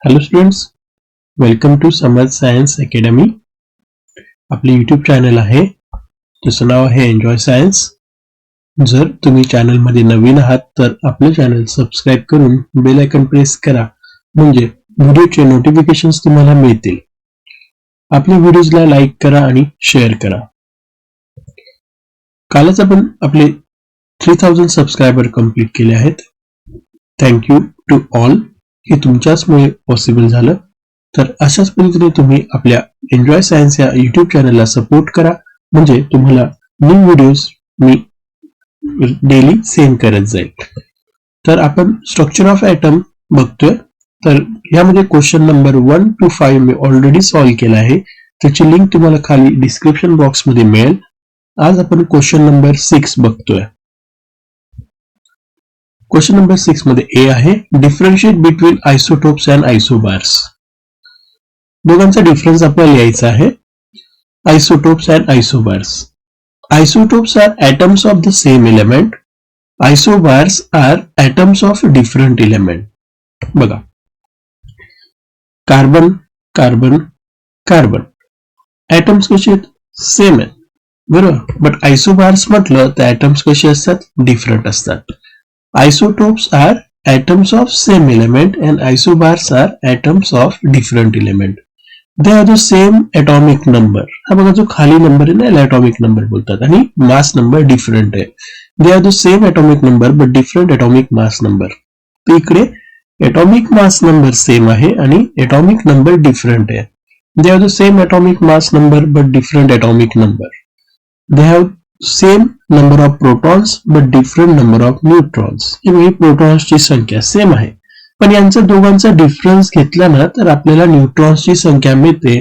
Hello students, welcome to Samarth science academy. आपले YouTube channel आहे, त्याचं नाव आहे एन्जॉय सायन्स. जर तुम्ही चॅनलमध्ये नवीन आहात तर आपले चॅनल सबस्क्राईब करून बेल आयकॉन प्रेस करा, म्हणजे व्हिडिओचे नोटिफिकेशन्स तुम्हाला मिळतील. आपल्या व्हिडिओजला लाईक करा आणि शेअर करा. कालच आपण आपले 3000 सबस्क्रायबर कंप्लीट केले आहेत. Thank you to all. हे तुमच्याचमुळे पॉसिबल झालं. तर अशाच पद्धतीने तुम्ही आपल्या एन्जॉय सायन्स या युट्यूब चॅनलला सपोर्ट करा, म्हणजे तुम्हाला न्यू व्हिडिओज मी डेली सेंड करत जाईल. तर आपण स्ट्रक्चर ऑफ ॲटम बघतोय. तर यामध्ये question number 1 to 5 me already solve केला आहे. त्याची लिंक तुम्हाला खाली डिस्क्रिप्शन बॉक्समध्ये मिळेल. आज आपण क्वेश्चन नंबर 6 बघतोय. क्वेश्चन नंबर 6 मध्ये ए आहे, differentiate between isotopes and isobars. दोघांचा डिफरन्स आपल्याला लिहायचा आहे. Isotopes and isobars. Isotopes are atoms of the same element. Isobars are atoms of different element. बघा, कार्बन कार्बन कार्बन atoms कसे आहेत? सेम आहेत, बरोबर. बट आयसोबार्स म्हटलं तर atoms कसे असतात? डिफरंट असतात. Isotopes are atoms of same element and isobars are atoms of different element. They have the same atomic number. हा बघा, जो खाली नंबर आहे ना, याला atomic number बोलतात, आणि mass number different आहे. They have the same atomic number but different atomic mass number. तर इकडे atomic mass number same आहे आणि atomic number different आहे. They have the same atomic mass number but different atomic number. They have same number of protons but different number of neutrons. ही प्रोटॉन्सची संख्या same आहे, पण यांचा दोघांचा डिफरन्स घेतला ना तर आपल्याला न्यूट्रॉन्सची संख्या मिळते,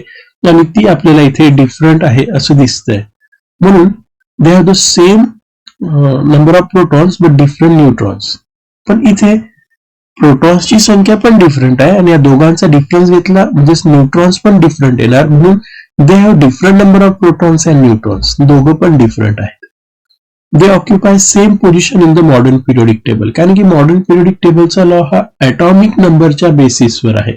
आणि ती आपल्याला इथे डिफरंट आहे असं दिसतंय. म्हणून they have the same number of protons but different neutrons. पण इथे प्रोटॉन्सची संख्या पण डिफरंट आहे, आणि या दोघांचा डिफरन्स घेतला म्हणजे न्यूट्रॉन्स पण डिफरंट येणार. म्हणून they have different number of protons and neutrons. दोघं पण डिफरंट आहेत. They occupy same position in the modern periodic table. कारण की मॉडर्न पिरियोडिक टेबलचा लॉ हा ॲटॉमिक नंबरच्या बेसिसवर आहे,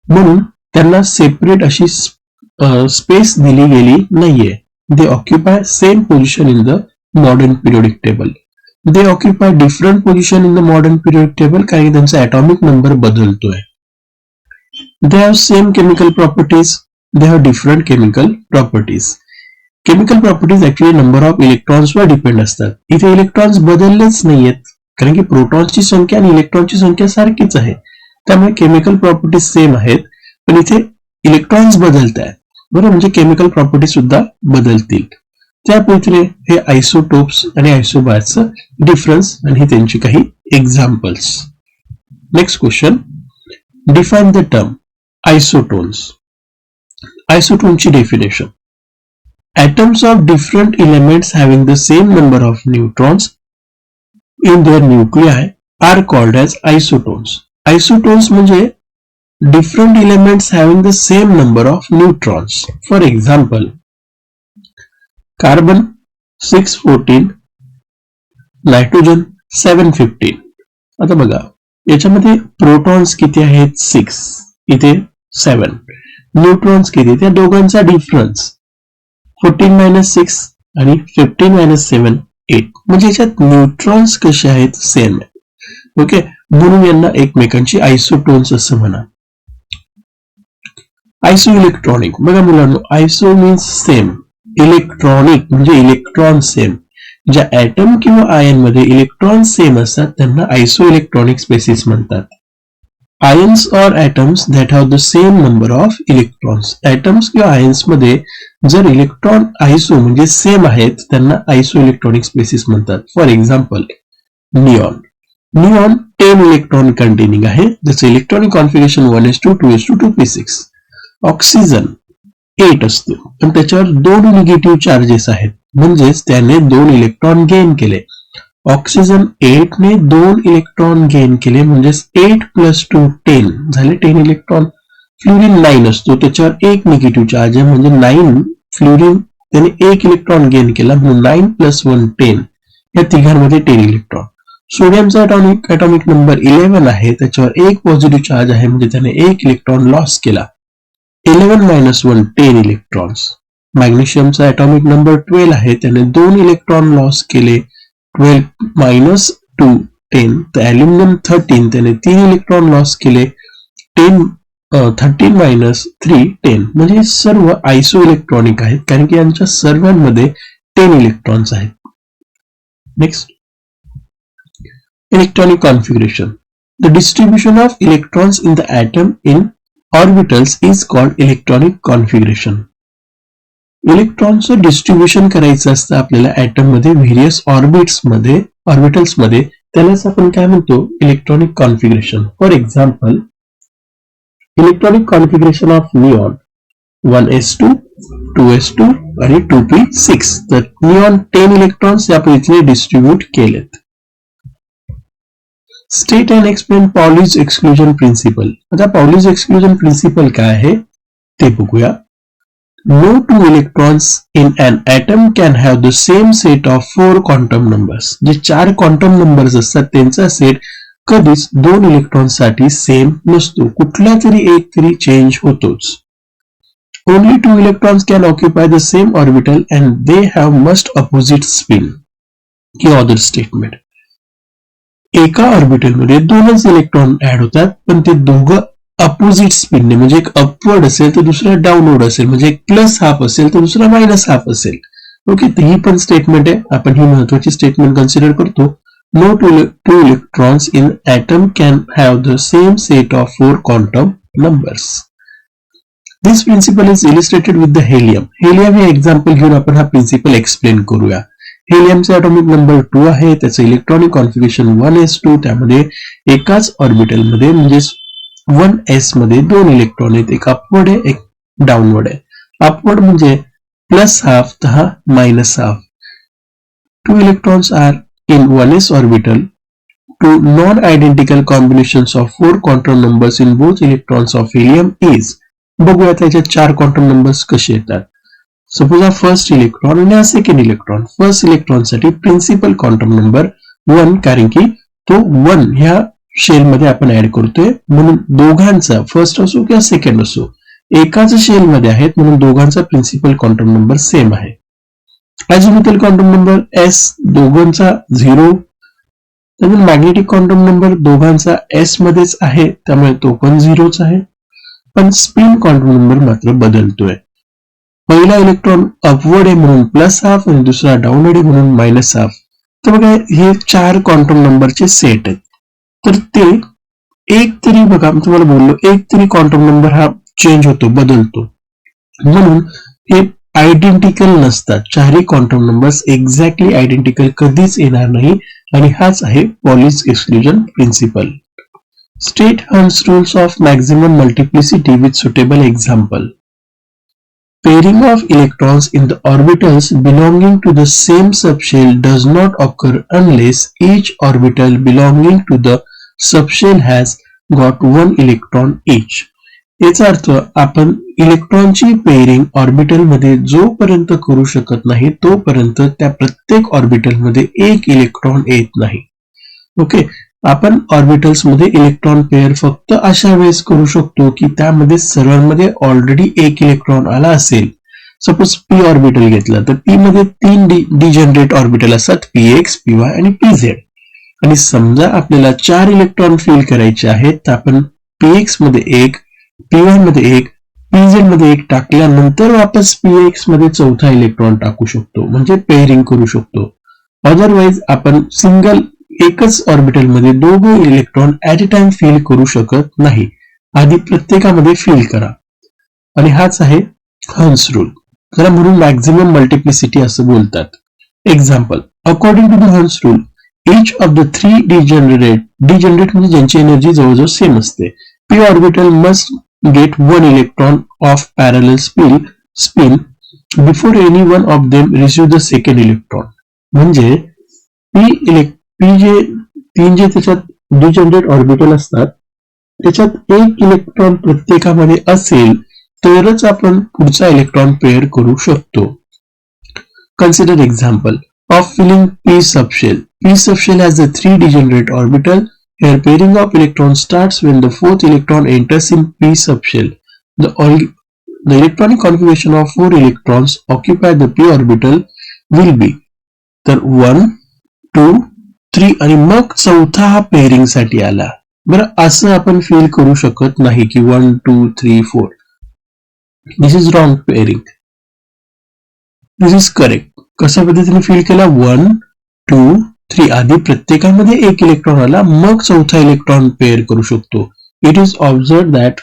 म्हणून त्यांना सेपरेट अशी स्पेस दिली गेली नाहीये. They occupy same position in the modern periodic table. They occupy different position in the modern periodic table, कारण की त्यांचा ॲटॉमिक नंबर बदलतोय. They have same chemical properties. They have different chemical properties. Chemical properties actually number of electrons वर depend असतात. इथे electrons बदललेच नाहीयेत, कारण की प्रोटॉन्सची संख्या आणि इलेक्ट्रॉनची संख्या सारखीच आहे. त्यामुळे केमिकल प्रॉपर्टीज सेम आहेत, पण इथे इलेक्ट्रॉन्स बदलत आहेत, बरोबर. म्हणजे केमिकल प्रॉपर्टी सुद्धा बदलतील. त्या पद्धतीने हे आयसोटोप्स आणि आयसोबार्सचं डिफरन्स आणि हे त्यांची काही examples. Next question, define the term isotones. आयसोटोनची definition, atoms of different elements having the same number of neutrons in their nuclei are called as isotones. Isotones म्हणजे different elements having the same number of neutrons. For example, carbon 614, nitrogen 715. आता बघा, याच्यामध्ये protons किती आहेत? 6, इथे 7. Neutrons किती? त्या दोघांचा डिफरन्स 14 - 6 आणि 15 - 7 8. म्हणजे याच्यात न्यूट्रॉन्स कसे आहेत? सेम आहेत. ओके, म्हणून यांना एकमेकांची आयसोटोन्स असं म्हणा. आयसो इलेक्ट्रॉनिक. बघा मुलांनो, आयसो मीन्स सेम, इलेक्ट्रॉनिक म्हणजे इलेक्ट्रॉन सेम. ज्या ऍटम किंवा आयन मध्ये इलेक्ट्रॉन सेम असतात त्यांना आयसो इलेक्ट्रॉनिक स्पेसिस म्हणतात. Ions or atoms that have the same number of electrons. Atoms किंवा आयन्स मध्ये जर इलेक्ट्रॉन आयसो म्हणजे सेम आहेत त्यांना आयसो इलेक्ट्रॉनिक स्पेसिस म्हणतात. For example, neon. Neon 10 electron containing आहे, ज्याचं electronic configuration 1s2 2s2 2p6. Oxygen 8 असतो, पण त्याच्यावर 2 निगेटिव्ह चार्जेस आहेत, म्हणजेच त्याने 2 इलेक्ट्रॉन गेन केले. ऑक्सिजन 8 ने 2 इलेक्ट्रॉन गेन केले, म्हणजेच 8 + 2 10 झाले 10 इलेक्ट्रॉन. फ्लोरीन 9 असतो, त्याच्यावर 1 निगेटिव्ह चार्ज आहे, म्हणजे 9 फ्लोरीन त्याने 1 इलेक्ट्रॉन गेन केला, म्हणून 9 + 1 10. या तिघांमध्ये 10 इलेक्ट्रॉन. सोडियमचा ॲटॉमिक नंबर 11 आहे, त्याच्यावर एक पॉझिटिव्ह चार्ज आहे, म्हणजे त्याने एक इलेक्ट्रॉन लॉस केला. 11 - 1 10 इलेक्ट्रॉन्स. मॅग्नेशियमचा ॲटॉमिक नंबर 12 आहे, त्याने 2 इलेक्ट्रॉन लॉस केले. 12 - 2 10. तर ॲल्युमिनियम 13 त्याने 3 इलेक्ट्रॉन लॉस केले. 13 - 3 10. म्हणजे सर्व आयसो इलेक्ट्रॉनिक आहेत, कारण की यांच्या सर्वांमध्ये 10 इलेक्ट्रॉन्स आहेत. Next, electronic configuration. The distribution of electrons in the atom in orbitals is called electronic configuration. इलेक्ट्रॉनचं डिस्ट्रीब्युशन करायचं असतं आपल्याला ऍटम मध्ये व्हेरियस ऑर्बिटल्स मध्ये, त्यालाच आपण काय म्हणतो, electronic configuration. For example, electronic configuration of neon 1s2 2s2 आणि 2p6. तर निऑन 10 इलेक्ट्रॉन्स या इथे डिस्ट्रीब्यूट केलेत. State and explain Pauli's exclusion principle. आता पॉलीज एक्सक्लुजन प्रिन्सिपल काय आहे ते बघूया. No two electrons in an atom can have the same set of 4 quantum numbers. जे 4 क्वांटम नंबर्स असतात त्यांचा सेट कधीच 2 इलेक्ट्रॉन साठी सेम नसतो, कुठला तरी एक तरी चेंज होतोच. Only 2 electrons can occupy the same orbital and they have must opposite spin. He other statement. एका ऑर्बिटलमध्ये 2च इलेक्ट्रॉन ऍड होतात, पण ते दोघं अपोजिट स्पिनने, म्हणजे एक अपवर्ड असेल तर दुसरा डाऊनवर्ड असेल, म्हणजे एक प्लस हाफ असेल तर दुसरा मायनस हाफ असेल. ओके, तर ही पण स्टेटमेंट आहे, आपण ही महत्वाची स्टेटमेंट कन्सिडर करतो. No two electrons in atom can have the same set of 4 quantum numbers. This principle is illustrated with the helium. Helium हे एक्झाम्पल घेऊन आपण हा प्रिन्सिपल एक्सप्लेन करूया. हेलियमचा ॲटॉमिक नंबर 2 आहे, त्याचं इलेक्ट्रॉनिक कॉन्फिगरेशन 1s2. त्यामध्ये एकाच ऑर्बिटलमध्ये म्हणजे 1s मध्ये 2 इलेक्ट्रॉन आहेत, एक अपवर्ड आहे, एक डाऊनवर्ड आहे. अपवर्ड म्हणजे प्लस हाफ, तर हा minus half. 2 electrons are in 1s orbital. 2 non-identical combinations of 4 quantum numbers in both electrons of helium is. बघूया त्याच्यात 4 क्वांटम नंबर्स कसे येतात. सपोज हा फर्स्ट इलेक्ट्रॉन आणि हा सेकंड इलेक्ट्रॉन. फर्स्ट इलेक्ट्रॉन साठी प्रिन्सिपल क्वांटम नंबर 1, कारण की तो 1 ह्या शेल मध्ये आपण ऍड करतोय, म्हणून दोघांचा फर्स्ट असो किंवा सेकंड असो एकाच शेल मध्ये आहेत, म्हणून दोघांचा प्रिन्सिपल क्वांटम नंबर सेम आहे. अझिमुथल क्वांटम नंबर s, दोघांचा 0. त्यामुळे मॅग्नेटिक क्वांटम नंबर दोघांचा s मध्येच आहे, त्यामुळे तो पण 0च आहे. पण स्पिन क्वांटम नंबर मात्र बदलतोय. पहिला इलेक्ट्रॉन अपवर्ड आहे म्हणून प्लस हाफ आणि दुसरा डाऊनवर्ड आहे म्हणून मायनस हाफ. तर बघा हे 4 क्वांटम नंबरचे सेट आहेत. तर ते एक तरी, बघा तुम्हाला बोललो, एक तरी क्वांटम नंबर हा चेंज होतो, बदलतो, म्हणून हे आयडेंटिकल नसतात. 4 क्वांटम नंबर्स एक्झॅक्टली आयडेंटिकल कधीच येणार नाही, आणि हाच आहे Pauli's exclusion principle. State Hertz rules of maximum multiplicity with suitable example. Pairing of electrons in the orbitals belonging to the same subshell does not occur unless each orbital belonging to the subshell has got 1 electron each. याचा अर्थ आपण इलेक्ट्रॉनची pairing orbital मध्ये जोपर्यंत करू शकत नाही तोपर्यंत त्या प्रत्येक ऑर्बिटल मध्ये एक इलेक्ट्रॉन येत नाही. ओके, आपण ऑर्बिटल्स मध्ये इलेक्ट्रॉन पेअर फक्त अशा वेळेस करू शकतो की त्यामध्ये सर्वांमध्ये ऑलरेडी एक इलेक्ट्रॉन आला असेल. सपोज पी ऑर्बिटल घेतलं तर पी मध्ये 3 डिजनरेट ऑर्बिटल असतात, px, py आणि pz. आणि समजा आपल्याला 4 इलेक्ट्रॉन फिल करायचे आहेत, तर आपण px मध्ये 1, py मध्ये 1, pz मध्ये 1 टाकल्यानंतर वापस px मध्ये चौथा इलेक्ट्रॉन टाकू शकतो, म्हणजे पेअरिंग करू शकतो. अदरवाइज आपण सिंगल एकच ऑर्बिटल मध्ये दोघं electron at a time fill करू शकत नाही. आधी प्रत्येकामध्ये फिल करा, आणि हाच आहे हर्ट्झ रूल. त्याला म्हणून मॅक्झिमम मल्टिप्लिसिटी असं बोलतात. Example, according to the Hertz rule each of the 3 degenerate म्हणजे ज्यांची एनर्जी जवळजवळ सेम असते, p orbital must get 1 electron of parallel spin before any one of them receive the second electron. म्हणजे तीन जे त्याच्यात डिजनरेट ऑर्बिटल असतात त्याच्यात एक इलेक्ट्रॉन प्रत्येकामध्ये असेल तरच आपण पुढचा इलेक्ट्रॉन पेअर करू शकतो. Consider example of filling p subshell. P subshell has the 3 degenerate orbital. Here pairing of electrons starts when the 4th electron enters in P subshell. The electronic configuration of 4 electrons occupy the P orbital will be तर 1, 2, 3 आणि मग चौथा हा pairing साठी आला. बरं, असं आपण फील करू शकत नाही की 1, 2, 3, 4. दिस is wrong pairing. This is correct. कशा पद्धतीने फील केला? 1, 2, 3 आधी प्रत्येकामध्ये एक इलेक्ट्रॉन आला, मग चौथा इलेक्ट्रॉन पेअर करू शकतो. It is observe that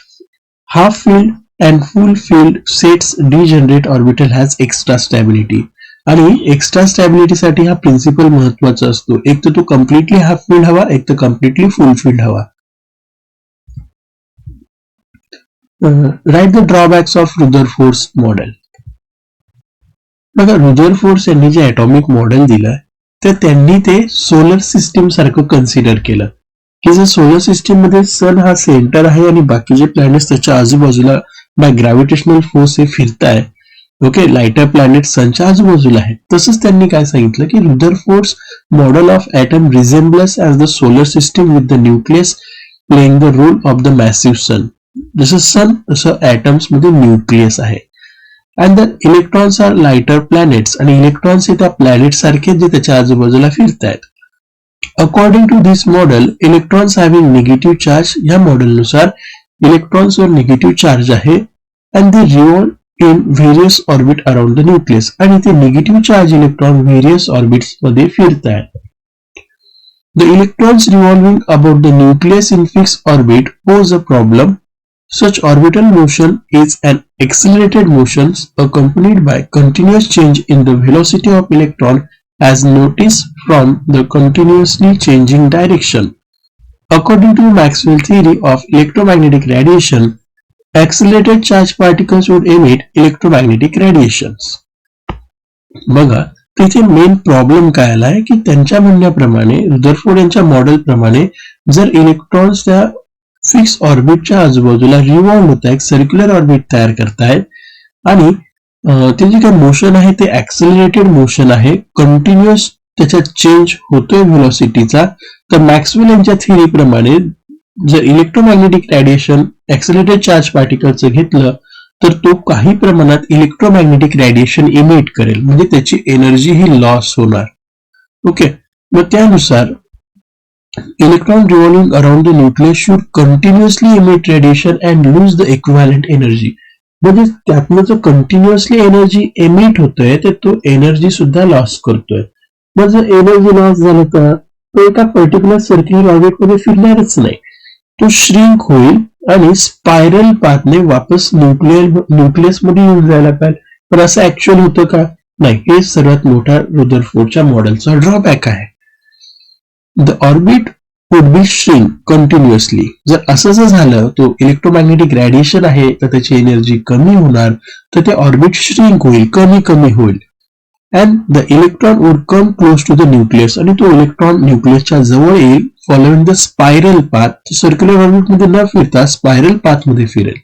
half field and full filled sets degenerate orbital has extra stability. आणि एक्स्ट्रा स्टॅबिलिटी साठी हा प्रिन्सिपल महत्वाचा असतो. एक तर तो कम्प्लिटली हाफ फील्ड हवा, एक तर कम्प्लिटली फुल फील्ड हवा. Write the drawbacks of Rutherford model. बघा, रुदरफोर्ड यांनी जे ॲटॉमिक मॉडेल दिलं तर त्यांनी ते सोलर सिस्टीम सारखं कन्सिडर केलं की जर सोलर सिस्टीम मध्ये सन हा सेंटर आहे आणि बाकीचे प्लॅनेट्स त्याच्या आजूबाजूला बाय ग्रॅव्हिटेशनल फोर्स हे फिरताय. ओके, लाइटर प्लॅनेट सनच्या आजूबाजूला आहे. तसंच त्यांनी काय सांगितलं की Rutherford model of atom resembles as the solar system with the nucleus playing the role of the massive sun. जसं सन तसं ॲटम्स मध्ये न्यूक्लियस आहे. And the electrons are lighter planets आणि इलेक्ट्रॉन्स हे त्या प्लॅनेट सारखे जे त्याच्या आजूबाजूला फिरतायत. According to this model electrons having negative charge, या मॉडेलनुसार इलेक्ट्रॉन्सवर निगेटिव्ह चार्ज आहे and they revolve in various orbit around the nucleus आणि ते negative charge electron various orbits मध्ये फिरतायत. The electrons revolving about the nucleus in fix orbit pose a problem. Such orbital motion is an accelerated motion accompanied by continuous change in the velocity of electron as noticed from the continuously changing direction. According to Maxwell's theory of electromagnetic radiation, accelerated charged particles would emit electromagnetic radiations. बघा, तिथे main problem काय आलाय की त्यांच्या म्हणण्याप्रमाणे Rutherford यांच्या model प्रमाणे जर इलेक्ट्रॉन्स त्या फिक्स ऑर्बिटच्या आजूबाजूला रिव्हॉल्व होत आहेत, सर्क्युलर ऑर्बिट तयार करतायत आणि ते जे काही मोशन आहे ते ऍक्सेलरेटेड मोशन आहे, कंटिन्युअस त्याच्यात चेंज होतोय व्हेलॉसिटीचा. तर मॅक्सवेल यांच्या थिअरीप्रमाणे जर इलेक्ट्रोमॅग्नेटिक रेडिएशन ऍक्सेलरेटेड चार्ज पार्टिकलचं घेतलं तर तो काही प्रमाणात इलेक्ट्रोमॅग्नेटिक रेडिएशन इमिट करेल, म्हणजे त्याची एनर्जी ही लॉस होणार. ओके, मग त्यानुसार electron revolving around the nucleus should continuously emit radiation and lose the equivalent energy. म्हणजे त्यातनं जो कंटिन्युअसली एनर्जी एमिट होतोय तर तो एनर्जी सुद्धा लॉस करतोय. मग जर एनर्जी लॉस झालं तर तो एका पर्टिक्युलर सर्क्युलर ऑर्बिट मध्ये फिरणारच नाही, तो श्रिंक होईल आणि स्पायरल पाथने वापस न्यूक्लियस मध्ये येऊन जायला पाहिजे. पण असं ऍक्च्युअल होतं का? नाही. हे सर्वात मोठा रुदरफोर्डच्या मॉडेलचा ड्रॉबॅक आहे. The orbit would be shrink continuously. जर असं जर झालं तो इलेक्ट्रोमॅग्नेटिक रेडिएशन आहे तर त्याची एनर्जी कमी होणार, तर ते ऑर्बिट श्रिंक होईल, कमी होईल. And the electron would come close to the nucleus आणि तो इलेक्ट्रॉन न्यूक्लियसच्या जवळ येईल following the spiral path. Circular orbit मध्ये न फिरता स्पायरल पाथ मध्ये फिरेल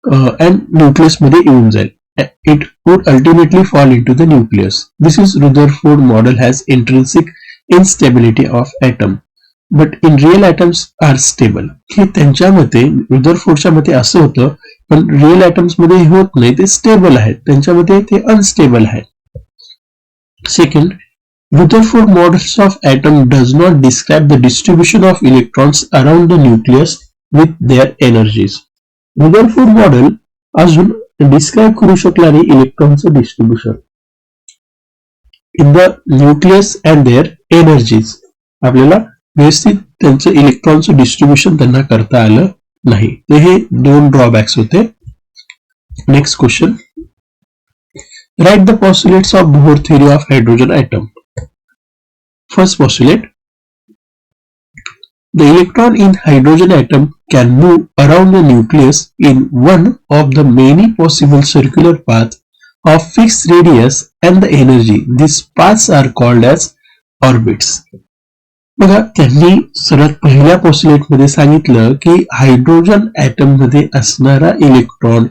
अँड न्यूक्लियस मध्ये येऊन जाईल. It would ultimately fall into the nucleus. This is Rutherford model has intrinsic instability of atom but in real atoms are stable. हे त्यांच्या मते, रुदरफोर्डच्या मते असं होतं, पण रिअल ॲटम्स मध्ये होत नाही, ते स्टेबल आहेत. त्यांच्या मते ते अनस्टेबल आहे. Second, Rutherford models of atom does not describe the distribution of electrons around the nucleus with their energies. Rutherford model अजून डिस्क्राइब करू शकला नाही इलेक्ट्रॉनचं distribution in the nucleus and their energies. आपल्याला व्यवस्थित त्यांचं इलेक्ट्रॉनचं डिस्ट्रीब्युशन त्यांना करता आलं नाही. तर हे 2 ड्रॉबॅक्स होते. Next question, write the postulates of Bohr theory of hydrogen atom. First postulate, the electron in hydrogen atom can move around the nucleus in one of the many possible circular path of fixed radius and the energy. These paths are called as orbits. बघा, त्यांनी सर्वात पहिल्या postulate मध्ये सांगितलं की hydrogen item मध्ये असणारा electron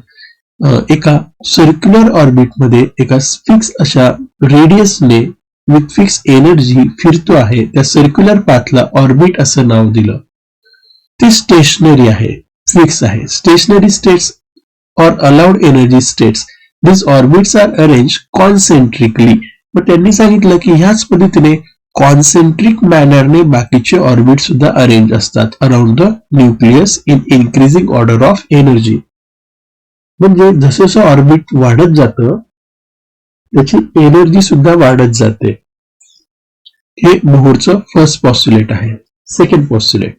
एका सर्क्युलर ऑर्बिट मध्ये एका फिक्स अशा रेडियसने विथ फिक्स एनर्जी फिरतो आहे त्या सर्क्युलर पाथला ऑर्बिट असं नाव दिलं. ते स्टेशनरी आहे, फिक्स आहे. स्टेशनरी स्टेट्स और अलाउड एनर्जी स्टेट्स, दिस ऑर्बिट्स आर अरेंज कॉन्सेंट्रिकली. मग त्यांनी सांगितलं की ह्याच पद्धतीने कॉन्सेंट्रिक मॅनरने बाकीचे ऑर्बिट सुद्धा अरेंज असतात around the nucleus in increasing order of energy. म्हणजे जसं जसं ऑर्बिट वाढत जातं त्याची एनर्जी सुद्धा वाढत जाते. हे बोहरचं फर्स्ट पॉस्ट्युलेट आहे. Second postulate,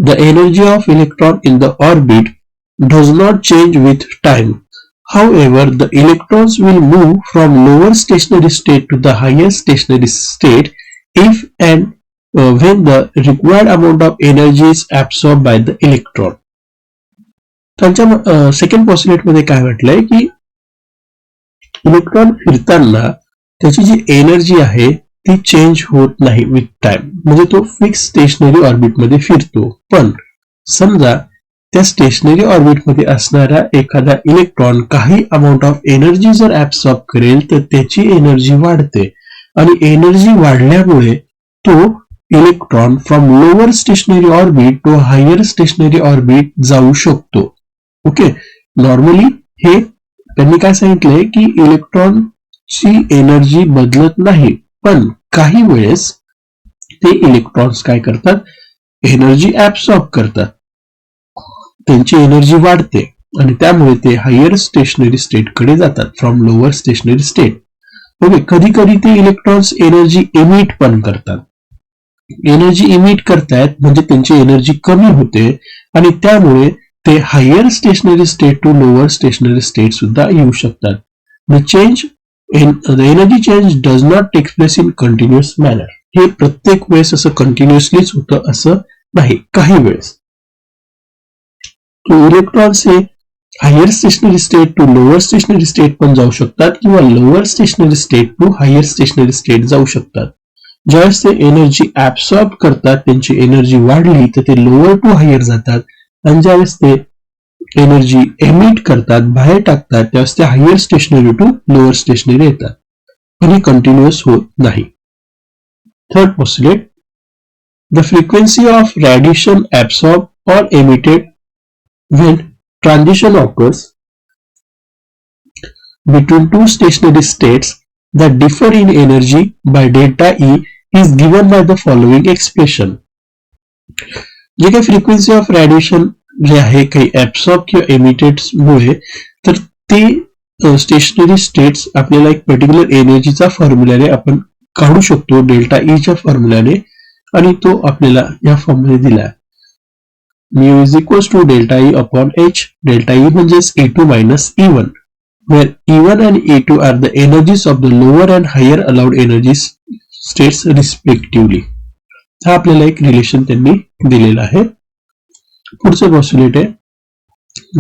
the energy of electron in the orbit does not change with time. However, the electrons will move from lower stationary state to the higher stationary state if and when the required amount of energy is absorbed by the electron. त्यांच्या second पॉस्ट्युलेट मध्ये काय म्हटलंय की electron फिरताना त्याची जी energy आहे ती change होत नाही विथ टाइम. म्हणजे तो फिक्स स्टेशनरी ऑर्बिट मध्ये फिरतो. पण समजा त्या स्टेशनरी ऑर्बिटमध्ये असणारा एखादा इलेक्ट्रॉन काही अमाऊंट ऑफ एनर्जी जर ऍब्सॉर्ब करेल तर त्याची एनर्जी वाढते आणि एनर्जी वाढल्यामुळे तो electron from lower stationary orbit to higher stationary orbit जाऊ शकतो. ओके, नॉर्मली हे त्यांनी काय सांगितलंय की इलेक्ट्रॉनची एनर्जी बदलत नाही, पण काही वेळेस ते इलेक्ट्रॉन्स काय करतात, एनर्जी ऍब्सॉर्ब करतात, त्यांची एनर्जी वाढते आणि त्यामुळे ते हायर स्टेशनरी स्टेट कडे जातात from lower stationary state. Okay, कधी कधी ते इलेक्ट्रॉन्स एनर्जी इमिट पण करतात. एनर्जी इमिट करतायत म्हणजे त्यांची एनर्जी कमी होते आणि त्यामुळे ते higher stationary state to lower stationary state सुद्धा येऊ शकतात. The energy change does not take place in continuous manner. हे प्रत्येक वेळेस असं कंटिन्युअसलीच होतं असं नाही, काही वेळेस इलेक्ट्रॉन्स हे higher stationary state to lower stationary state पण जाऊ शकतात किंवा lower stationary state to higher stationary state जाऊ शकतात. ज्यावेळेस ते एनर्जी ऍब्सॉर्ब करतात, त्यांची एनर्जी वाढली तर ते लोअर टू हायर जातात आणि ज्यावेळेस ते एनर्जी एमिट करतात, बाहेर टाकतात, त्यावेळेस ते higher stationary to lower stationary येतात. पण हे कंटिन्युअस होत नाही. Third postulate, the frequency of radiation absorb or emitted when transition occurs between two stationary states that differ in energy by delta E is given by the following expression. जे काही frequency of radiation जे आहे काही absorb किंवा emitted मुळे तर ते stationery states आपल्याला एक पर्टिक्युलर एनर्जीचा फॉर्म्युलाने आपण काढू शकतो डेल्टा ई च्या फॉर्म्युलाने आणि तो आपल्याला या फॉर्म्युला दिला. mu is equals to delta E upon H. Delta E म्हणजेच E2 minus E1, where E1 and E2 are the energies of the lower and higher allowed energy states respectively. हा आपल्याला एक रिलेशन त्यांनी दिलेला आहे. पुढचं पॉस्ट्युलेट आहे,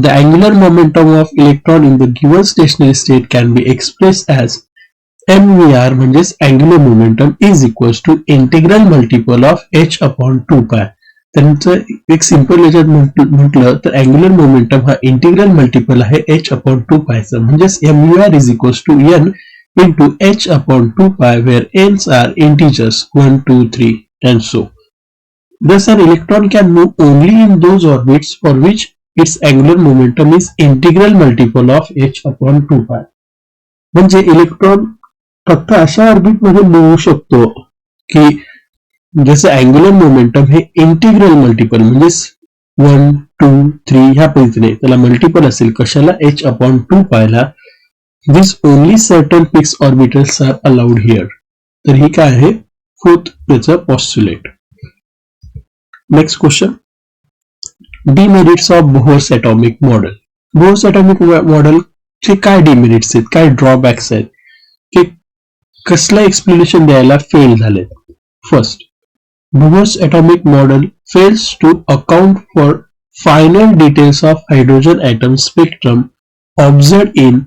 the angular momentum of electron in the given stationary state can be expressed as mvr म्हणजेच angular momentum is equals to integral multiple of H upon 2 pi. त्यांचं एक सिंपल याच्यात म्हटलं तर अँग्युलर मोमेंटम हा इंटिग्रल मल्टिपल आहे h upon 2 पायचं. म्हणजेच mvr is equals to n into h upon 2 pi where n's are integers 1, 2, 3 and so. Thus an electron can move only in those orbits for which its angular momentum is integral multiple of h upon 2 pi. म्हणजे electron फक्त अशा orbit मध्ये move शकतो की जसं angular momentum हे integral multiple म्हणजेच 1, 2, 3 ह्या पद्धतीने त्याला मल्टिपल असेल. कशाला, h अपॉन 2 पायला. This only certain fix orbitals are allowed here. तर ही काय आहे, फोर्थ त्याचं postulate. Next question, demerits of Bohr's atomic model. Bohr's atomic model चे काय डिमेरिट्स आहेत, काय ड्रॉबॅक्स आहेत, ते कसलं एक्सप्लेनेशन द्यायला फेल झाले. First, Bohr's atomic model fails to account for finer details of hydrogen atom spectrum observed in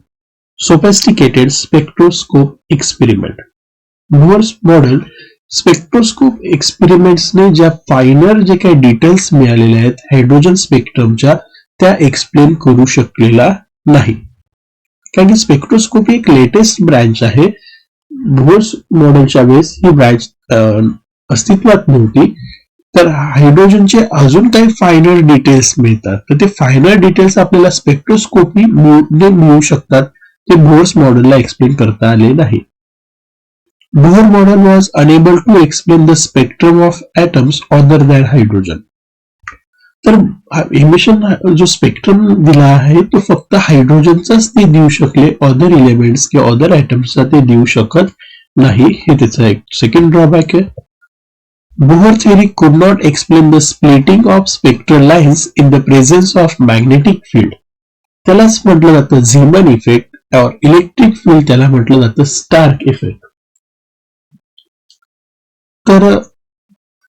sophisticated spectroscope experiment. Bohr's model spectroscope एक्सपेरिमेंट्सने ज्या फायनर जे काही डिटेल्स मिळालेल्या आहेत हायड्रोजन स्पेक्ट्रमच्या त्या एक्सप्लेन करू शकलेला नाही. कारण की स्पेक्ट्रोस्कोपी एक लेटेस्ट ब्रँच आहे बोर्स मॉडेलच्या वेळेस ही ब्रँच अस्तित्वात नव्हती, तर हायड्रोजनचे अजून काही फायनल डिटेल्स मिळतात. तर ते फायनल डिटेल्स आपल्याला स्पेक्ट्रोस्कोपी मिळू शकतात. ते बोर्स मॉडेलला एक्सप्लेन करता आले नाही. Bohr model was unable to explain the spectrum of atoms other than hydrogen. तर इमिशन जो स्पेक्ट्रम दिला आहे तो फक्त हायड्रोजनचाच ते देऊ शकले, अदर एलिमेंट्स किंवा अदर ॲटम्सचा ते देऊ शकत नाही. हे त्याचा एक सेकंड ड्रॉबॅक आहे. Bohr theory could not explain the splitting of spectral lines in the presence of magnetic field. त्यालाच म्हटलं जातं झीमन इफेक्ट और इलेक्ट्रिक फील्ड त्याला म्हटलं जातं स्टार्क इफेक्ट. तर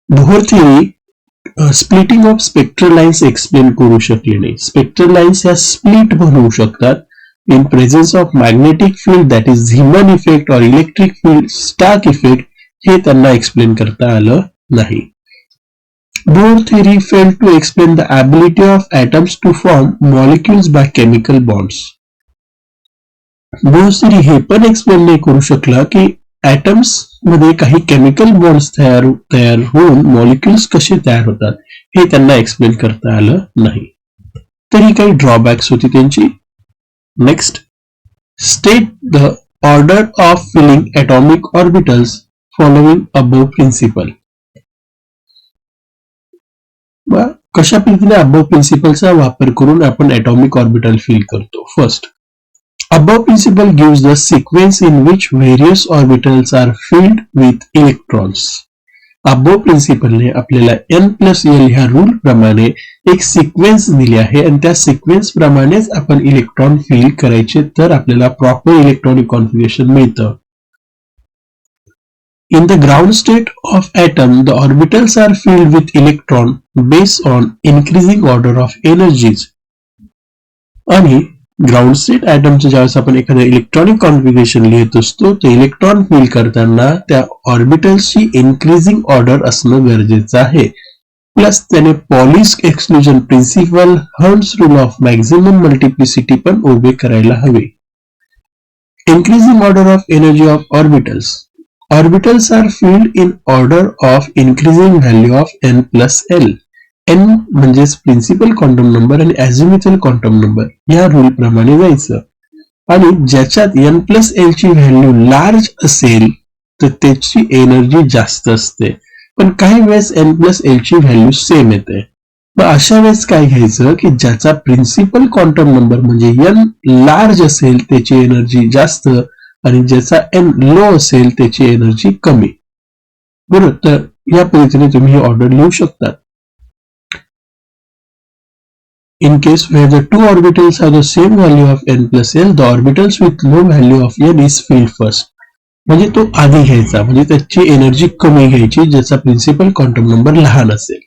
Bohr theory splitting of spectral lines explain करू शकले नाही. स्पेक्ट्रल लाईन्स ह्या स्प्लिट पण होऊ शकतात in presence of magnetic field, that is Zeeman effect or electric field Stark effect, हे त्यांना एक्सप्लेन करता आलं नाही. Bohr theory failed to explain the ability of atoms to form molecules by chemical bonds. Bohr theory हे पण explain नाही करू शकला की atoms मध्ये काही केमिकल बॉन्ड्स तयार होऊन मॉलिक्युल्स कसे तयार होतात, हे त्यांना एक्सप्लेन करता आलं नाही. तरी काही ड्रॉबॅक्स होती त्यांची. Next, state the order of filling atomic orbitals following above principle. कशा पद्धतीने अबव प्रिन्सिपलचा वापर करून आपण atomic orbital फिल करतो. First, above principle gives the sequence in which various orbitals are filled with electrons. Aufbau प्रिन्सिपलने आपल्याला n+l ह्या rule प्रमाणे एक सिक्वेन्स दिली आहे आणि त्या सिक्वेन्स प्रमाणेच आपण इलेक्ट्रॉन फिल करायचे, तर आपल्याला प्रॉपर इलेक्ट्रॉनिक कॉन्फिगरेशन मिळतं. In the ground state of atom, the orbitals are filled with electron based on increasing order of energies. आणि ग्राउंड स्टेट ॲटमचं ज्यावेळेस आपण एखादं इलेक्ट्रॉनिक कॉन्फिगरेशन लिहित असतो, तर इलेक्ट्रॉन फिल करताना त्या ऑर्बिटल्सची इन्क्रीजिंग ऑर्डर असणं गरजेचं आहे. प्लस त्याने Pauli's exclusion principle, Hund's rule of maximum multiplicity पण उभे करायला हवे. Increasing order of energy of orbitals. Orbitals are filled in order of increasing value of n+l. n म्हणजेच प्रिन्सिपल क्वांटम नंबर आणि अझिम्युथल क्वांटम नंबर या rule प्रमाणे जायचं. आणि ज्याच्यात n+l ची व्हॅल्यू लार्ज असेल तर त्याची एनर्जी जास्त असते, पण काही वेळेस n+l ची व्हॅल्यू सेम येते. मग अशा वेळेस काय घ्यायचं की ज्याचा प्रिन्सिपल क्वांटम नंबर म्हणजे n लार्ज असेल त्याची एनर्जी जास्त आणि ज्याचा n लो असेल त्याची एनर्जी कमी. बरोबर, तर या पद्धतीने तुम्ही ही ऑर्डर लिहू शकता. In case where the two orbitals have the same value of n+l, the orbitals with low value of n is filled first. म्हणजे तो आधी घ्यायचा, म्हणजे त्याची एनर्जी कमी घ्यायची ज्याचा प्रिन्सिपल क्वांटम नंबर लहान असेल.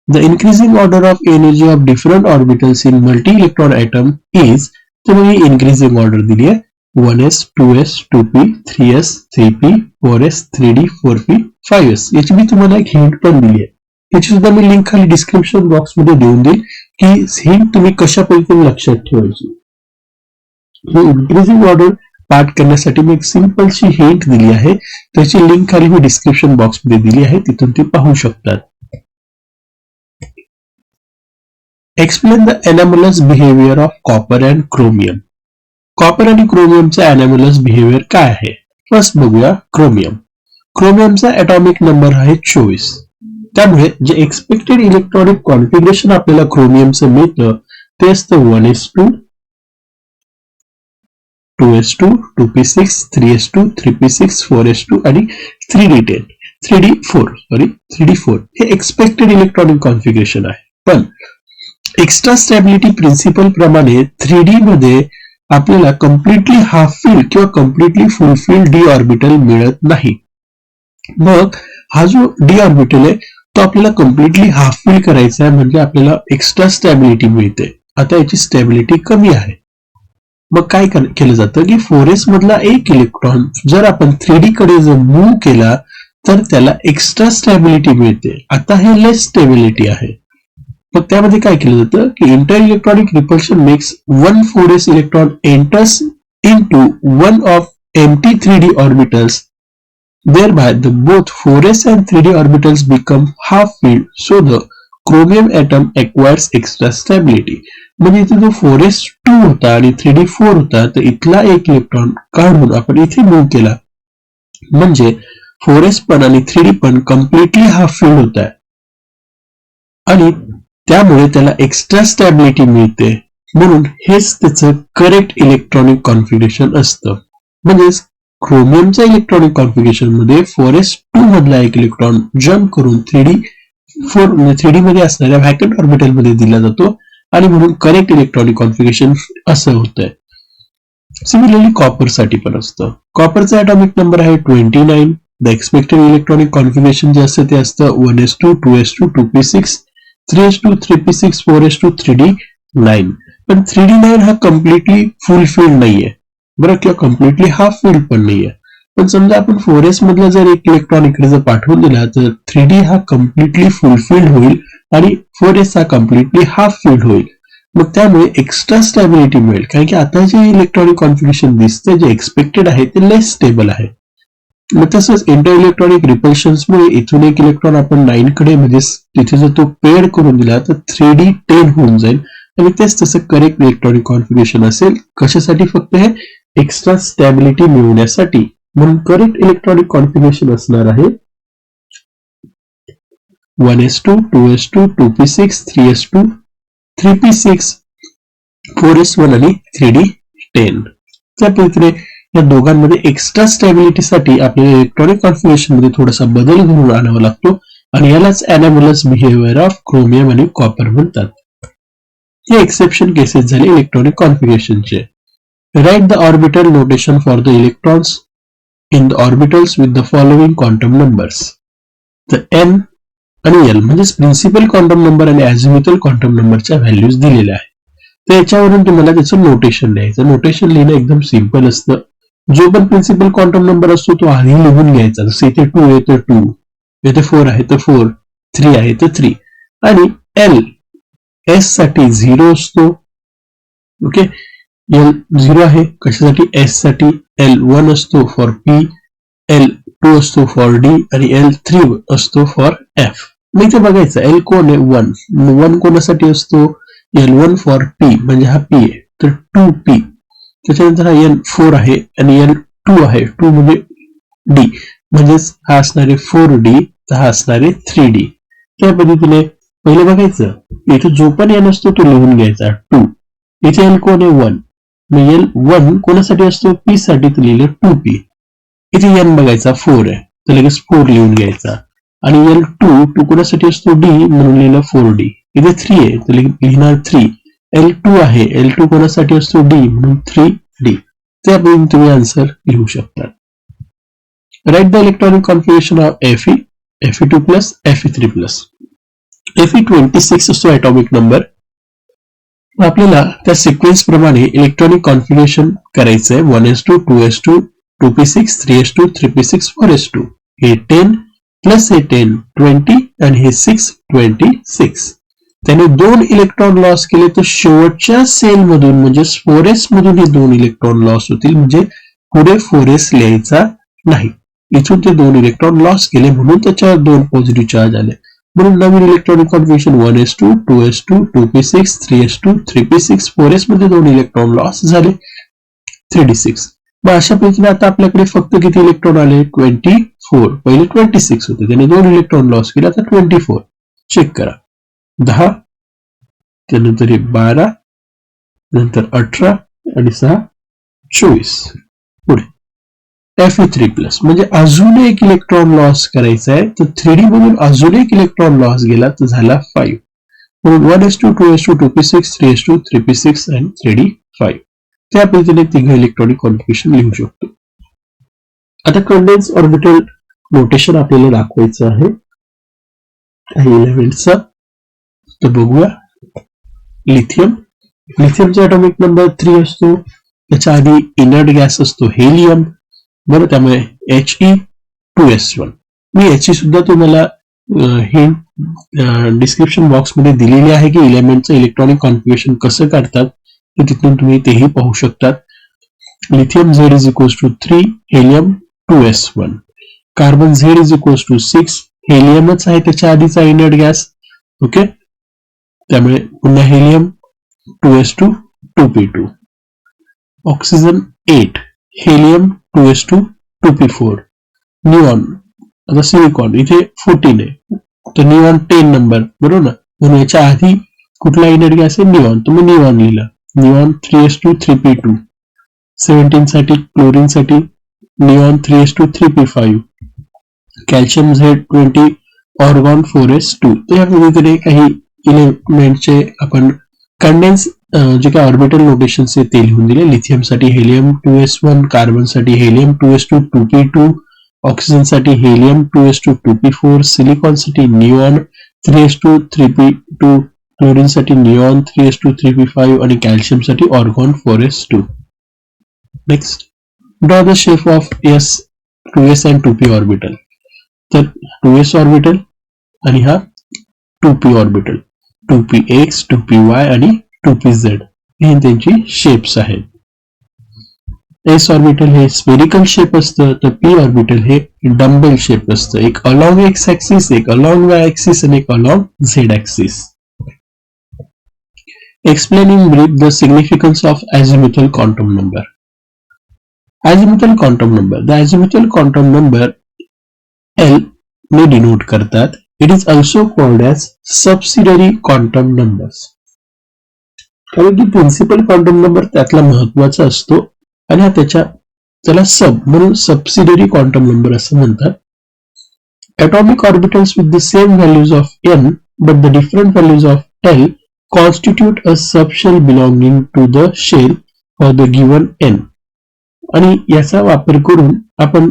The increasing order of energy of different orbitals in multi-electron atom is, तर ही इन्क्रीजिंग ऑर्डर दिली आहे 1s, 2s, 2p, 3s, 3p, 4s, 3d, 4p, 5s. याची मी तुम्हाला एक हिंट पण दिली आहे. याची सुद्धा मी लिंक खाली डिस्क्रिप्शन बॉक्स मध्ये देऊन देईल की हिंट तुम्ही कशा पद्धतीने लक्षात ठेवायची. ही इन्क्रीजिंग ऑर्डर पार्ट करण्यासाठी मी एक सिंपलशी हिंट दिली आहे, त्याची लिंक खाली मी डिस्क्रिप्शन बॉक्स मध्ये दिली आहे, तिथून ती पाहू शकतात. Explain the anomalous behaviour of copper and chromium. Copper आणि क्रोमियमचा एनामलस बिहेवियर काय आहे. फर्स्ट बघूया क्रोमियम. क्रोमियमचा ॲटॉमिक नंबर आहे 24. त्यामुळे जे एक्सपेक्टेड इलेक्ट्रॉनिक कॉन्फिगरेशन आपल्याला क्रोमियमचं मिळतं ते असतं 1s2, 2s2, 2p6, 3s2, 3p6, 4s2 आणि 3d4. हे एक्सपेक्टेड इलेक्ट्रॉनिक कॉन्फिगरेशन आहे. पण एक्स्ट्रा स्टॅबिलिटी प्रिन्सिपल प्रमाणे 3d मध्ये आपल्याला कम्प्लिटली हाफ फिल किंवा completely full fill d orbital मिळत नाही. मग हा जो डी ऑर्बिटल आहे तो आपल्याला कम्प्लिटली हाफ फिल करायचा आहे, म्हणजे आपल्याला एक्स्ट्रा स्टॅबिलिटी मिळते. आता याची स्टॅबिलिटी कमी आहे. मग काय केलं जातं की 4s मधला एक इलेक्ट्रॉन जर आपण 3d कडे जर मूव्ह केला तर त्याला एक्स्ट्रा स्टॅबिलिटी मिळते. आता हे लेस स्टॅबिलिटी आहे. मग त्यामध्ये काय केलं जातं की inter electronic repulsion makes 1 4s electron enters into one of empty 3d orbitals. Thereby, the both 4s and 3d orbitals become half-filled, so the chromium atom acquires extra stability. म्हणजे इथे जो 4s2 होता आणि 3d4 होता, तर इथला एक electron काढून आपण इथे मूव्ह केला, म्हणजे 4s पण आणि 3d पण कम्प्लिटली हाफ फिल्ड होत आहे आणि त्यामुळे त्याला एक्स्ट्रा स्टॅबिलिटी मिळते. म्हणून हेच त्याचं करेक्ट इलेक्ट्रॉनिक कॉन्फिगरेशन असतं. म्हणजेच क्रोमियमच्या इलेक्ट्रॉनिक कॉन्फिगरेशन मध्ये 4s2 मधला एक इलेक्ट्रॉन जम्प करून 3d मध्ये असणाऱ्या व्हॅकंट ऑर्बिटल मध्ये दिला जातो आणि म्हणून करेक्ट इलेक्ट्रॉनिक कॉन्फिगरेशन असं होतंय. सिमिलरली कॉपर साठी पण असतं. कॉपरचा ॲटॉमिक नंबर आहे 29. द एक्सपेक्टेड इलेक्ट्रॉनिक कॉन्फिगरेशन जे असतं ते असतं 1s2 2s2 2p6 3s2 3p6 4s2 3d9. पण 3d9 हा कम्प्लिटली फुलफिल्ड नाहीये बरं, किंवा कम्प्लिटली हाफ फिल्ड पण नाहीये. पण समजा आपण 4s मधला जर एक इलेक्ट्रॉन इकडे जर पाठवून दिला तर 3d हा कम्प्लिटली फुलफिल्ड होईल आणि 4s हा कम्प्लिटली हाफ फिल्ड होईल. मग त्यामुळे एक्स्ट्रा स्टॅबिलिटी मिळेल, कारण की आता जे इलेक्ट्रॉनिक कॉन्फिगरेशन दिसते जे एक्सपेक्टेड आहे ते लेस स्टेबल आहे. मग तसंच इंटर इलेक्ट्रॉनिक रिपल्शन्समुळे इथून एक इलेक्ट्रॉन आपण 9 कडे म्हणजे तिथे जर तो पेड करून दिला तर 3d10 होऊन जाईल आणि तेच तसं करेक्ट इलेक्ट्रॉनिक कॉन्फिगरेशन असेल. कशासाठी? फक्त हे एक्स्ट्रा स्टॅबिलिटी मिळवण्यासाठी. म्हणून करेक्ट इलेक्ट्रॉनिक कॉन्फिगरेशन असणार आहे 1s2 2s2 2p6 3s2 3p6 4s1 आणि 3d10. त्या पद्धतीने या दोघांमध्ये एक्स्ट्रा स्टॅबिलिटीसाठी आपल्याला इलेक्ट्रॉनिक कॉन्फिगरेशन मध्ये थोडासा बदल घडवून आणावा लागतो आणि यालाच अनॅमलस बिहेवियर ऑफ क्रोमियम आणि कॉपर म्हणतात. हे एक्सेप्शन केसेस झाले इलेक्ट्रॉनिक कॉन्फिगरेशनचे. Write the orbital notation for the electrons in the orbitals with the following quantum numbers. तर n आणि l म्हणजे प्रिन्सिपल क्वांटम नंबर आणि अझिम्युथल क्वांटम नंबरच्या व्हॅल्यूज दिलेल्या आहेत. तर याच्यावरून तुम्हाला त्याचं नोटेशन द्यायचं. नोटेशन लिहिणं एकदम सिंपल असतं. जो पण प्रिन्सिपल क्वांटम नंबर असतो तो आधी लिहून घ्यायचा. जसं इथे 2 आहे तर 2, इथे 4 आहे तर 4, 3 आहे तर 3 आणि l s साठी 0 असतो. ओके, l 0 आहे कशासाठी? s साठी. l 1 असतो फॉर p, l 2 असतो फॉर d आणि l 3 असतो फॉर f. मग इथे बघायचं l कोण आहे? 1 कोणासाठी असतो? L1 फॉर p म्हणजे हा p आहे तर 2p. त्याच्यानंतर हा L4 आहे आणि L2 आहे, 2 म्हणजे d म्हणजेच हा असणारे 4d तर हा असणारे 3d. त्या पद्धतीने पहिले बघायचं इथे जो पण n असतो तो लिहून घ्यायचा 2. इथे l कोण आहे? 1. मग L1 कोणासाठी असतो? p साठी, तर लिहिलं 2p. इथे n बघायचा 4 आहे तर लगेच 4 लिहून घ्यायचा आणि L2 कोणासाठी असतो? d म्हणून लिहिलं 4d. इथे 3 आहे तर लिहिणार 3. L2 आहे, L2 कोणासाठी असतो? d म्हणून 3d. त्यापैकी तुम्ही आन्सर लिहू शकता. Write the electronic configuration of Fe, Fe2 plus Fe3 plus. Fe26 असतो ॲटॉमिक नंबर. आपल्याला त्या सिक्वेन्स प्रमाणे इलेक्ट्रॉनिक कॉन्फिगरेशन करायचं आहे. 1s2 2s2 2p6 3s2 3p6 4s2. हे 10 प्लस हे 10 20 आणि हे 6 26. त्याने 2 इलेक्ट्रॉन लॉस केले तर शेवटच्या सेल मधून म्हणजे 4s मधून हे 2 इलेक्ट्रॉन लॉस होतील, म्हणजे पुढे 4s लिहायचा नाही. इथून ते 2 इलेक्ट्रॉन लॉस केले म्हणून त्याच्यावर 2 पॉझिटिव्ह चार्ज आले. म्हणून नवीन electronic configuration 1s2 2s2 2p6 3s2 3p6 4s मध्ये 2 इलेक्ट्रॉन लॉस झाले 3d6. मग अशा पद्धतीने आता आपल्याकडे फक्त किती इलेक्ट्रॉन आले? 24. पहिले 26 होते, त्याने 2 इलेक्ट्रॉन लॉस केले, आता 24. चेक करा. 10 त्यानंतर 12 नंतर 18 आणि 6 24. पुढे Fe3 प्लस म्हणजे अजून एक इलेक्ट्रॉन लॉस करायचा आहे, तर 3d मधून अजून एक इलेक्ट्रॉन लॉस गेला तर झाला 5. म्हणून 1s2 2s2 2p6 3s2 3p6 आणि 3d5. त्या पद्धतीने तिघ इलेक्ट्रॉनिक कॉन्फिगरेशन लिहू शकतो. आता कंडेन्स ऑर्बिटल नोटेशन आपल्याला दाखवायचं आहे काही एलिमेंटचा. तर बघूया. लिथियमचा ॲटॉमिक नंबर 3 असतो. त्याच्या आधी इनर्ट गॅस असतो हेलियम. बरं, त्यामुळे He2s1. मी याची सुद्धा तुम्हाला हिंट डिस्क्रिप्शन बॉक्स मध्ये दिलेली आहे की एलिमेंटचं इलेक्ट्रॉनिक कॉन्फिगरेशन कसं काढतात, तर तिथून तुम्ही तेही पाहू शकतात. lithium Z is equals to 3, helium 2s1. Carbon Z is equals to 6, हेलियमच आहे त्याच्या आधीचा इनर्ट गॅस. ओके, त्यामुळे पुन्हा helium 2s2 2p2. Oxygen 8, helium 2s2 2p4. Neon, आता सिलिकॉन इथे 14 आहे, तर निऑन 10 नंबर, बरोबर ना. म्हणून याच्या आधी कुठला इनर्ट गॅस आहे? निऑन, तर मग निऑन लिहिला. Neon 3s2 3p2. 17 साठी क्लोरीन साठी neon 3s2 3p5. Calcium Z20, argon 4s2. तर या पद्धतीने काही इलेमेंटचे आपण कंडेन्स जे काही ऑर्बिटल नोटेशन्स आहेत ते लिहून दिले. लिथियम साठी हेलियम 2s1, कार्बन साठी हेलियम 2s2 2p2, ऑक्सिजन साठी हेलियम 2s2 2p4, सिलिकॉन साठी निऑन 3s2 3p2, क्लोरीन साठी निऑन 3s2 3p5 आणि कॅल्शियम साठी argon 4s2. Next, draw the shape of S, 2s and 2p orbital. तर 2s orbital आणि हा 2p orbital, 2px 2py आणि 2pz हे त्यांची शेप्स आहेत. S ऑर्बिटल हे स्फेरिकल शेप असतं, तर p ऑर्बिटल हे डंबल शेप असतं. एक अलॉंग x ऍक्सिस, एक अलॉंग y ऍक्सिस आणि एक along z axis. Explain in brief the significance of azimuthal quantum number. Azimuthal quantum number. The azimuthal quantum number L ने denote करतात. It is also called as subsidiary quantum numbers. कारण की principal quantum number त्यातला महत्वाचा असतो आणि हा त्याला सब म्हणून सबसिडियरी क्वांटम नंबर असं म्हणतात. Atomic orbitals with the same values of n but the different values of L constitute a subshell belonging to the shell for the given n. आणि याचा वापर करून आपण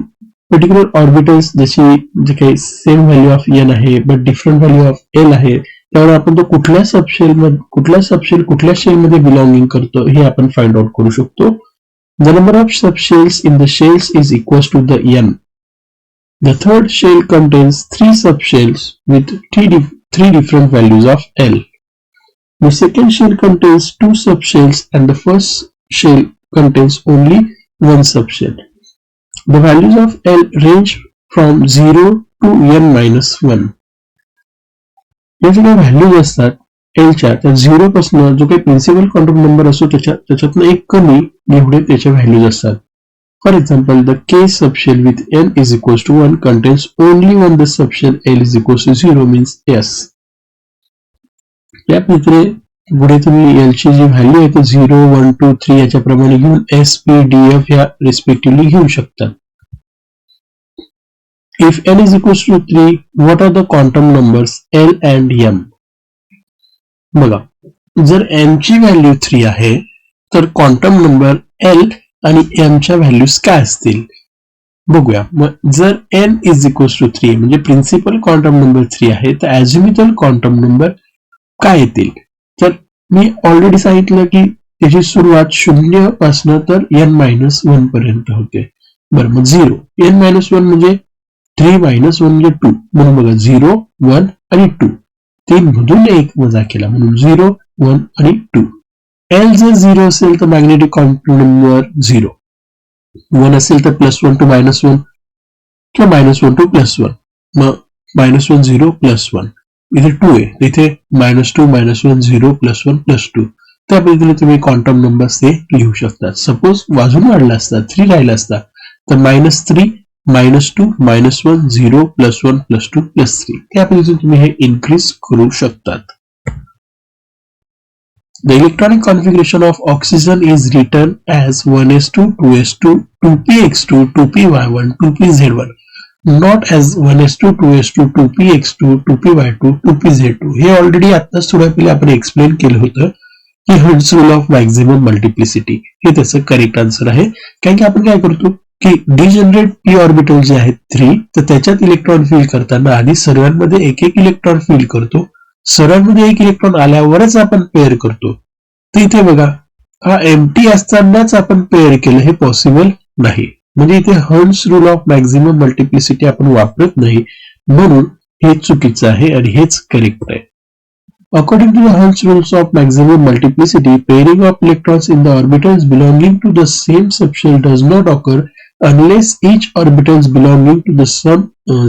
पर्टिक्युलर ऑर्बिटल्स जशी जे काही सेम व्हॅल्यू ऑफ n आहे but different value of l आहे त्यावर आपण तो कुठल्या सबशेल कुठल्या शेल मध्ये बिलॉंगिंग करतो हे आपण फाइंड आउट करू शकतो. The number of subshells in the shells is equals to the n. The third shell contains 3 subshells with three different values of L. The second shell contains 2 subshells and the first shell contains only 1 subshell. The values of L range from 0 to n-1. या ज्या values असतात Lच्या त्या 0 पासून जो काही principal quantum number असतो त्याच्यातनं एक कमी एवढे त्याच्या व्हॅल्यूज असतात. For example, the K subshell with n is equals to 1 contains only when the subshell L is equals to 0 means S. या प्रकारे पुढे तुम्ही L ची जी व्हॅल्यू आहे ती 0, 1, 2, 3 याच्याप्रमाणे घेऊन S, P, D, F या रिस्पेक्टिव्हली घेऊ शकता. If n is equals to 3, what are the quantum numbers L and m? बघा, जर n ची व्हॅल्यू 3 आहे तर क्वांटम नंबर L आणि m च्या व्हॅल्यूज काय असतील बघूया. मग जर n is equals to 3 म्हणजे प्रिन्सिपल क्वांटम नंबर 3 आहे तर अझिमुथल क्वांटम नंबर काय येतील. तर मी ऑलरेडी सांगितलं की त्याची सुरुवात 0 पासून तर n-1 पर्यंत होते. बरं, मग 0 n-1 म्हणजे 3 - 1 म्हणजे 2 म्हणून बघा 0, 1 आणि 2 3 मधून 1 वजा केला म्हणून 0, 1 आणि 2. L जर 0 असेल तर मॅग्नेटिक क्वांटम नंबर 0, 1 असेल तर +1 to -1 किंवा -1 to +1. मग -1 0 +1 इथे 2 आहे इथे -2 -1 0 +1 +2. त्या पद्धतीने तुम्ही क्वांटम नंबर्स ते लिहू शकता. सपोज वाजून वाढला असता 3 राहिला असता तर -3 -2 -1 0 +1 +2 +3 त्या पद्धतीने तुम्ही हे इन्क्रीज करू शकतात. The electronic configuration of oxygen is written as 1s2 2s2 2px2 2py1 2pz1, not as 1s2 2s2 2px2 2py2 2pz2. हे ऑलरेडी आताच थोड्या पहिले आपण एक्सप्लेन केलं होतं की hertz rule of maximum multiplicity हे त्याचं करेक्ट आन्सर आहे. कारण की आपण काय करतो की डिजनरेट p ऑर्बिटल जे आहेत 3 तर त्याच्यात इलेक्ट्रॉन फिल करताना आधी सर्वांमध्ये एक इलेक्ट्रॉन फिल करतो. सर्वांमध्ये एक इलेक्ट्रॉन आल्यावरच आपण पेअर करतो. तर इथे बघा हा एम्प्टी असतानाच आपण पेअर केलं हे पॉसिबल नाही. म्हणजे इथे hertz rule of maximum multiplicity आपण वापरत नाही म्हणून हे चुकीचं आहे आणि हेच करेक्ट आहे. According to the Hull's rules of maximum multiplicity, pairing of electrons in the orbitals belonging to the same subshell does not occur unless each orbitals belonging to the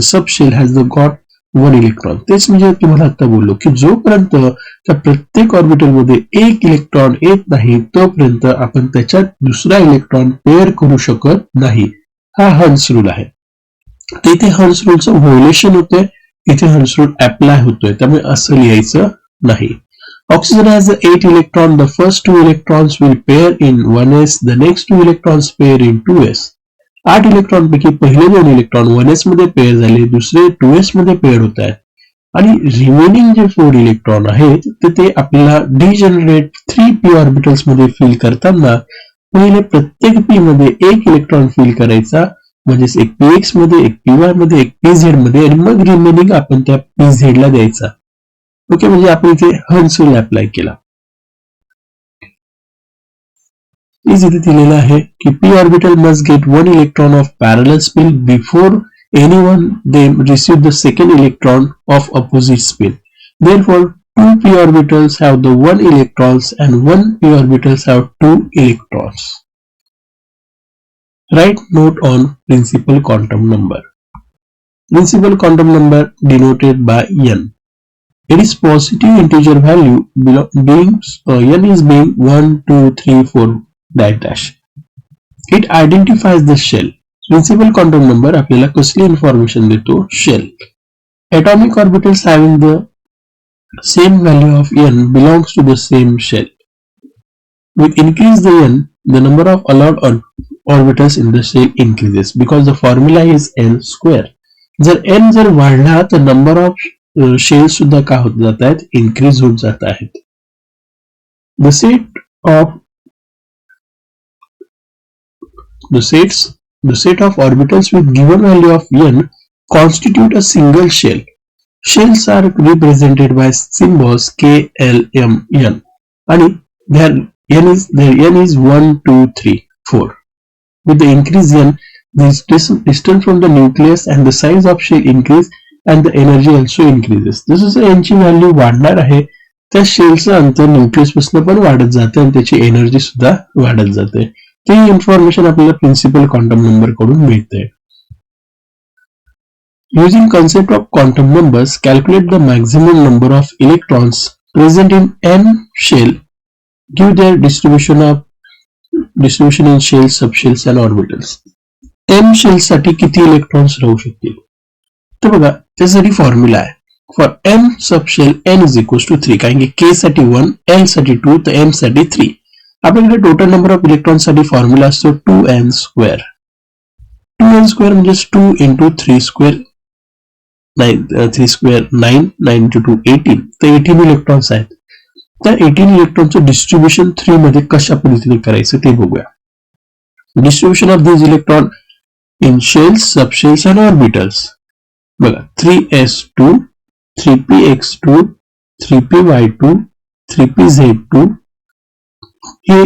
subshell has got one electron. तेच म्हणजे तुम्हाला आता बोललो की जोपर्यंत त्या प्रत्येक orbital मध्ये एक इलेक्ट्रॉन येत नाही तोपर्यंत आपण त्याच्यात दुसरा इलेक्ट्रॉन पेअर करू शकत नाही. हा हल्स रूल आहे. तिथे हल्स रूलचं व्हायोलेशन होते, इथे हल्स रूल अप्लाय होतोय, त्यामुळे असं लिहायचं नाही. Oxygen has 8 electrons. The first 2 electrons will pair in 1s. The next 2 electrons pair in 2s. 8 electron पैकी पहिले 2 इलेक्ट्रॉन 1s मध्ये पेअर झाले, दुसरे 2s मध्ये पेअर होत आहेत आणि रिमेनिंग जे 4 इलेक्ट्रॉन आहेत ते आपल्याला डिजनरेट 3p ऑर्बिटल्स मध्ये फिल करताना पहिले प्रत्येक p मध्ये एक इलेक्ट्रॉन फिल करायचा, म्हणजेच एक px मध्ये, एक py मध्ये, एक pz मध्ये आणि मग रिमेनिंग आपण त्या pz ला द्यायचा. ओके, म्हणजे आपण इथे हल्स रूल अप्लाय केला. इथे दिलेलं आहे की p orbital must get one electron of parallel spin before any one them receive the second electron of opposite spin. Therefore, two p orbitals have the one electrons and one p orbitals have two electrons. Write note on principal quantum number. Principal quantum number denoted by n. It is positive integer value being n is being 1, 2, 3, 4 dash. It identifies the shell. Principal quantum number आपल्याला कसली information देतो? Shell. Atomic orbitals having the same value of n belongs to the same shell. With increase the n, the number of allowed orbitals in the shell increases because the formula is n square. जर n जर वाढला तर number of shell सुद्धा का होत जात आहेत? Increase होत जात आहेत. The set of orbitals with given value of n constitute a single shell. Shells are represented by symbols k, l, m, n, and their n is 1, 2, 3, 4. With the increase n, the distance from the nucleus and the size of shell increase and the energy also increases. जसं यांची value वाढणार आहे त्या शेलचं अंतर nucleus पासून पण वाढत जाते आणि त्याची एनर्जी सुद्धा वाढत जाते. ती इन्फॉर्मेशन आपल्याला प्रिन्सिपल क्वांटम नंबर कडून मिळते. Using concept of quantum numbers, calculate the maximum number of electrons present in n shell. Give their distribution in shells, subshells and orbitals. m shell साठी किती इलेक्ट्रॉन्स राहू शकतील? तर बघा त्यासाठी फॉर्म्युला आहे. For m subshell n is equals to 3, कारण की k साठी 1, l साठी 2 तर m साठी 3. आपल्याकडे टोटल नंबर ऑफ इलेक्ट्रॉन साठी फॉर्म्युला असतो 2n स्क्वेअर. 2n स्क्वेअर म्हणजे 2 इंटू 3 स्क्वेअर 3 स्क्वेअर 9, 9 इंटू 2 18. तर 18 इलेक्ट्रॉन्स आहेत. त्या 18 इलेक्ट्रॉनचं डिस्ट्रीब्युशन 3 मध्ये कशा पद्धतीने करायचं ते बघूया. Distribution of this electron in shells, subshells and orbitals. बघा 3s2, 3px2, 3py2, 3pz2 हे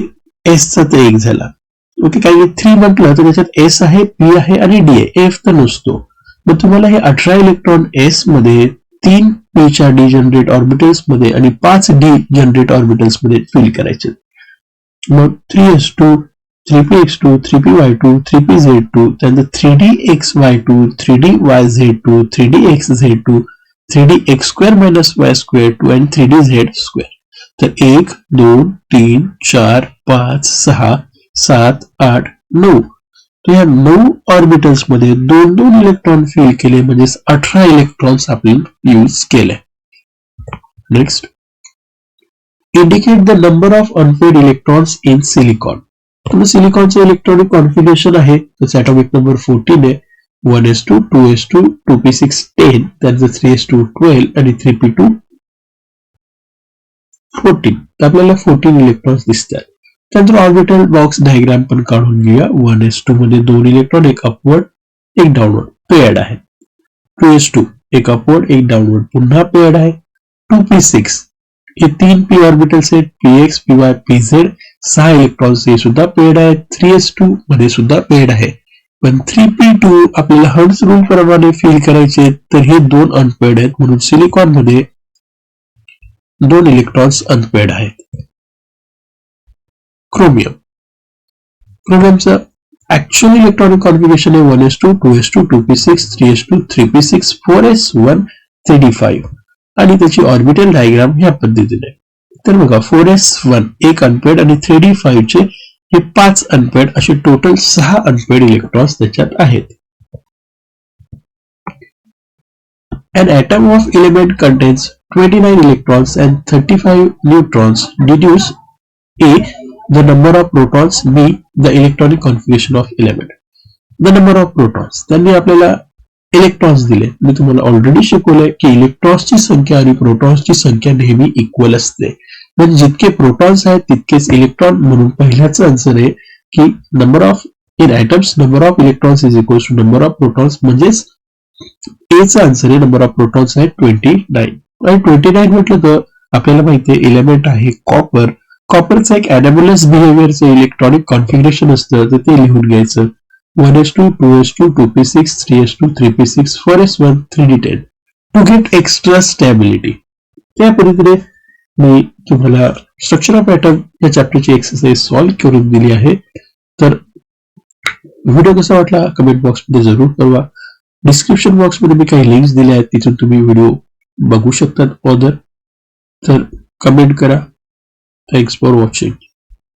s चा तर एक झाला. ओके, काही 3 म्हटलं तर त्याच्यात s आहे, p आहे आणि d आहे, f तर नसतो. मग तुम्हाला हे 18 इलेक्ट्रॉन s मध्ये 3 p च्या डी जनरेट ऑर्बिटल्स मध्ये आणि 5 d जनरेट ऑर्बिटल्स मध्ये फिल करायचे. मग 3s2, 3px2, 3py2, 3pz2, त्यानंतर 3dxy2, 3dyz2, 3dxz2, 3dx2 y2 आणि 3dz2. तर 1, 2, 3, 4, 5, 6, 7, 8, 9. तर या 9 ऑर्बिटल्स मध्ये 2-2 इलेक्ट्रॉन फिल केले, म्हणजे 18 इलेक्ट्रॉन्स आपण यूज केले. Next, indicate the number of unpaired electrons in silicon. सिलिकॉनचं इलेक्ट्रॉनिक कॉन्फिगरेशन आहे त्याचा ॲटॉमिक नंबर 14 आहे. 1s2, 2s2, 2p6 10, त्यानंतर 3s2 12 आणि 3p2 14. तर आपल्याला 14 इलेक्ट्रॉन्स दिसतात. त्यानंतर ऑर्बिटल बॉक्स डायग्राम पण काढून घेऊया. 1s2 मध्ये 2 इलेक्ट्रॉन, एक अपवर्ड एक डाऊनवर्ड पेअर्ड आहे. 2s2 एक अपवर्ड एक डाऊनवर्ड पुन्हा पेअर्ड आहे. 2p6 हे 3 p ऑर्बिटल्स आहेत, px, py, pz. 6 इलेक्ट्रॉन्स हे सुद्धा पेअर्ड आहेत. 3s2 मध्ये सुद्धा पेअर्ड आहे. पण 3p2 आपल्याला हर्ट्झ रूल प्रमाणे फिल करायचे तर हे 2 अनपेअर्ड आहेत, म्हणून सिलिकॉन मध्ये 2 इलेक्ट्रॉन्स अनपेड आहेत. क्रोमियमचं ऍक्च्युअल इलेक्ट्रॉनिक कॉन्फिगरेशन आहे 1s2 2s2 2p6 3s2 3p6 4s1 3d5 आणि त्याची ऑर्बिटल डायग्राम ह्या पद्धतीने. तर बघा 4s1 एक अनपेड आणि 3d5 चे हे 5 अनपेड असे टोटल 6 अनपेड इलेक्ट्रॉन्स त्याच्यात आहेत. An atom of element contains 29 electrons and 35 neutrons. Deduce A. The number of protons. B. The electronic configuration of element. The number of protons. त्यांनी आपल्याला electrons दिले. मी तुम्हाला ऑलरेडी शिकवलंय की इलेक्ट्रॉन्सची संख्या आणि प्रोटॉन्सची संख्या नेहमी इक्वल असते. म्हणजे जितके प्रोटॉन्स आहेत तितकेच इलेक्ट्रॉन, म्हणून पहिल्याच आन्सर आहे की number of in atoms number of electrons is equal to number of protons. म्हणजेच ए चा आन्सर आहे नंबर ऑफ प्रोटॉन्स आहे 29. आणि 29 म्हटलं तर आपल्याला माहिती आहे एलिमेंट आहे कॉपर. कॉपरचं एक ॲनामलस बिहेवियरचं इलेक्ट्रॉनिक कॉन्फिगरेशन असतं, तर ते लिहून घ्यायचं 1s2 2s2 2p6 3s2 3p6 4s1 3d10 to get extra stability. त्या पद्धतीने मी तुम्हाला स्ट्रक्चर ऑफ ॲटम या चॅप्टरची एक्सरसाइज सॉल्व्ह करून दिली आहे. तर व्हिडिओ कसा वाटला कमेंट बॉक्समध्ये जरूर कळवा. डिस्क्रिप्शन बॉक्समध्ये मी काही लिंक्स दिल्या आहेत, तिथून तुम्ही व्हिडिओ बघू शकतात ऑदर. तर कमेंट करा. Thanks for watching.